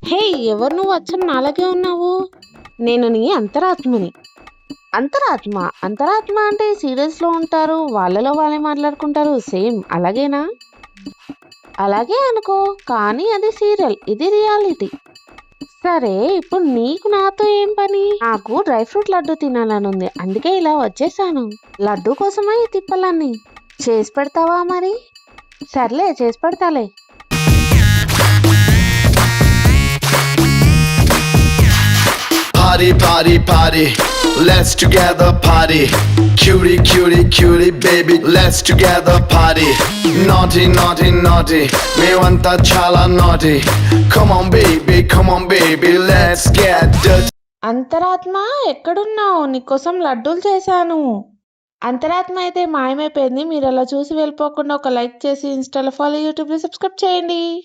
హే! ఎవరు నువ్వు అచ్చం నాలాగే ఉన్నావు? నేను నీ అంతరాత్మని. అంతరాత్మ? అంతరాత్మ అంటే సీరియల్స్‌లో ఉంటారు. వాళ్ళలో వాళ్ళే మాట్లాడుకుంటారు. సేమ్ అలాగేనా? అలాగే అనుకో. కానీ అది సీరియల్. ఇది రియాలిటీ. సరే ఇప్పుడు నీకు నాతో ఏం పని? నాకు డ్రై ఫ్రూట్ లడ్డు తినాలనుంది. అందుకే ఇలా వచ్చేసాను. లడ్డు కోసమా ఈ తిప్పలన్నీ? చేసి పెడతావా మరి? సర్లే చేసి పెడతాలే. Party, party, party. Let's together party. Cutie, cutie, cutie, baby. Let's together party. Naughty, naughty, naughty. Mevanta chala naughty. Come on, baby. Let's get dirty. అంతరాత్మ ఎక్కడున్నావు? నీకోసం లడ్డూలు చేశాను. అంతరాత్మ అయితే మాయమైపోయింది. మీరు అలా చూసి వెళ్ళిపోకుండా ఒక లైక్ చేసి ఇన్స్టాలో ఫాలో, యూట్యూబ్లో సబ్స్క్రైబ్ చేయండి.